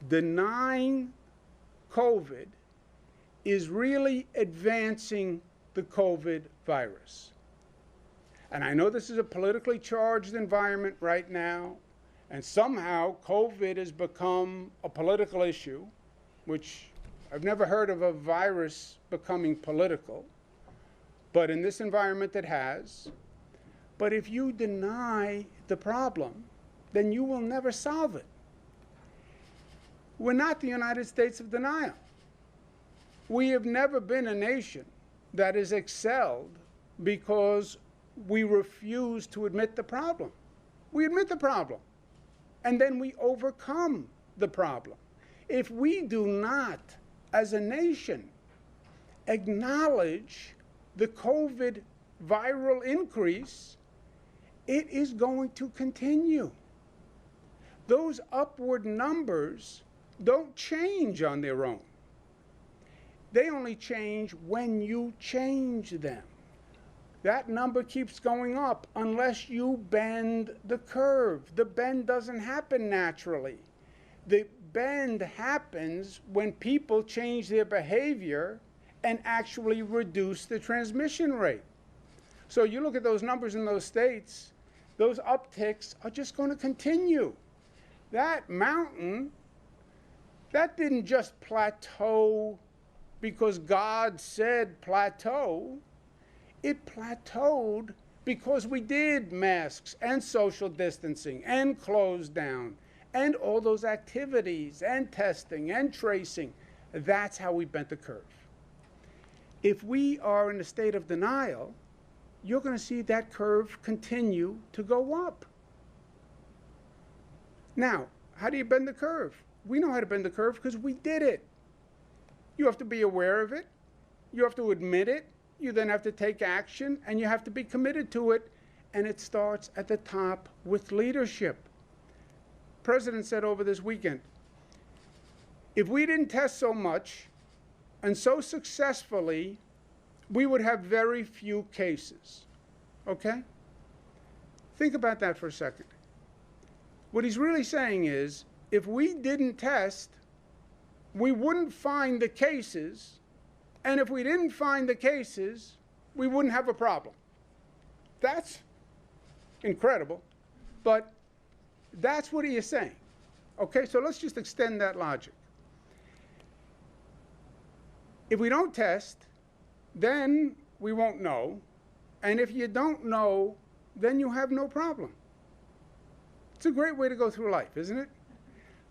denying COVID is really advancing the COVID virus. And I know this is a politically charged environment right now, and somehow COVID has become a political issue, which I've never heard of a virus becoming political, but in this environment it has. But if you deny the problem, then you will never solve it. We're not the United States of denial. We have never been a nation that has excelled because we refuse to admit the problem. We admit the problem, and then we overcome the problem. If we do not, as a nation, acknowledge the COVID viral increase, it is going to continue. Those upward numbers don't change on their own. They only change when you change them. That number keeps going up unless you bend the curve. The bend doesn't happen naturally. The bend happens when people change their behavior and actually reduce the transmission rate. So you look at those numbers in those states, those upticks are just going to continue. That mountain, that didn't just plateau because God said plateau. It plateaued because we did masks and social distancing and close down and all those activities and testing and tracing. That's how we bent the curve. If we are in a state of denial, you're going to see that curve continue to go up. Now, how do you bend the curve? We know how to bend the curve because we did it. You have to be aware of it. You have to admit it. You then have to take action, and you have to be committed to it. And it starts at the top with leadership. The President said over this weekend, if we didn't test so much and so successfully, we would have very few cases. Okay? Think about that for a second. What he's really saying is, if we didn't test, we wouldn't find the cases, and if we didn't find the cases, we wouldn't have a problem. That's incredible, but that's what he is saying. Okay, so let's just extend that logic. If we don't test, then we won't know, and if you don't know, then you have no problem. It's a great way to go through life, isn't it?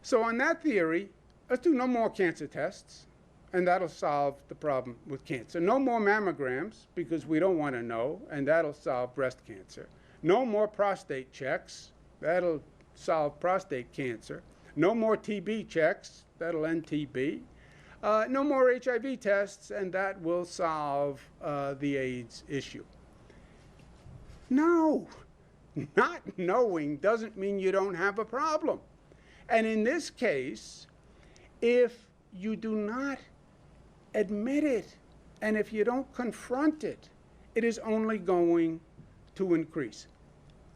So on that theory, let's do no more cancer tests, and that'll solve the problem with cancer. No more mammograms, because we don't want to know, and that'll solve breast cancer. No more prostate checks, that'll solve prostate cancer. No more TB checks, that'll end TB. No more HIV tests, and that will solve the AIDS issue. No, not knowing doesn't mean you don't have a problem. And in this case, if you do not admit it, and if you don't confront it, it is only going to increase.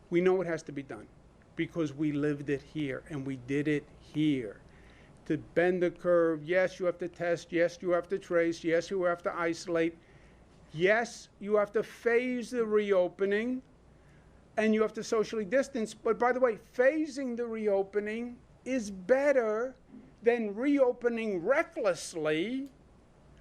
We know it has to be done because we lived it here and we did it here. To bend the curve, yes, you have to test, yes, you have to trace, yes, you have to isolate, yes, you have to phase the reopening, and you have to socially distance. But by the way, phasing the reopening is better than reopening recklessly,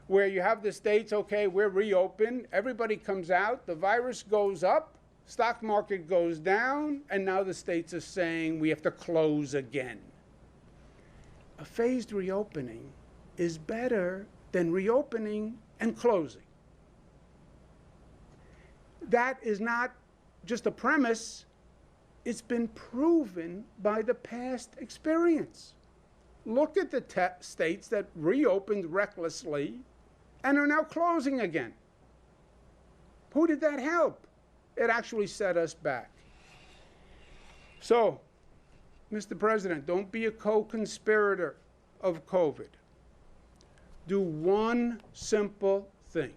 where you have the states, okay, we're reopened, everybody comes out, the virus goes up, stock market goes down, and now the states are saying we have to close again. A phased reopening is better than reopening and closing. That is not just a premise, it's been proven by the past experience. Look at the states that reopened recklessly and are now closing again. Who did that help? It actually set us back. So, Mr. President, don't be a co-conspirator of COVID. Do one simple thing.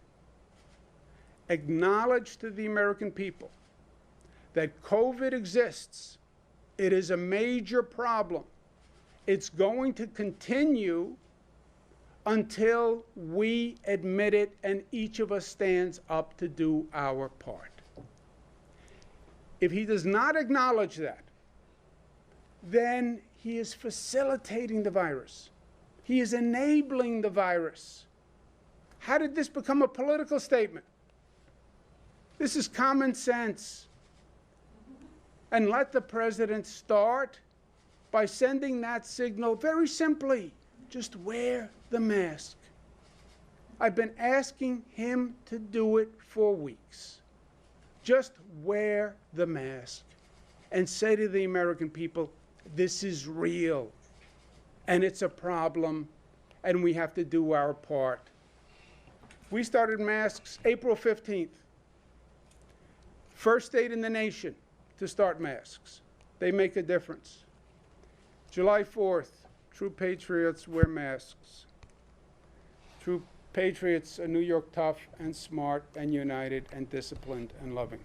Acknowledge to the American people that COVID exists. It is a major problem. It's going to continue until we admit it and each of us stands up to do our part. If he does not acknowledge that, then he is facilitating the virus. He is enabling the virus. How did this become a political statement? This is common sense. And let the president start by sending that signal very simply. Just wear the mask. I've been asking him to do it for weeks. Just wear the mask and say to the American people, this is real, and it's a problem, and we have to do our part. We started masks April 15th. First state in the nation to start masks. They make a difference. July 4th, true patriots wear masks. True patriots are New York tough and smart and united and disciplined and loving.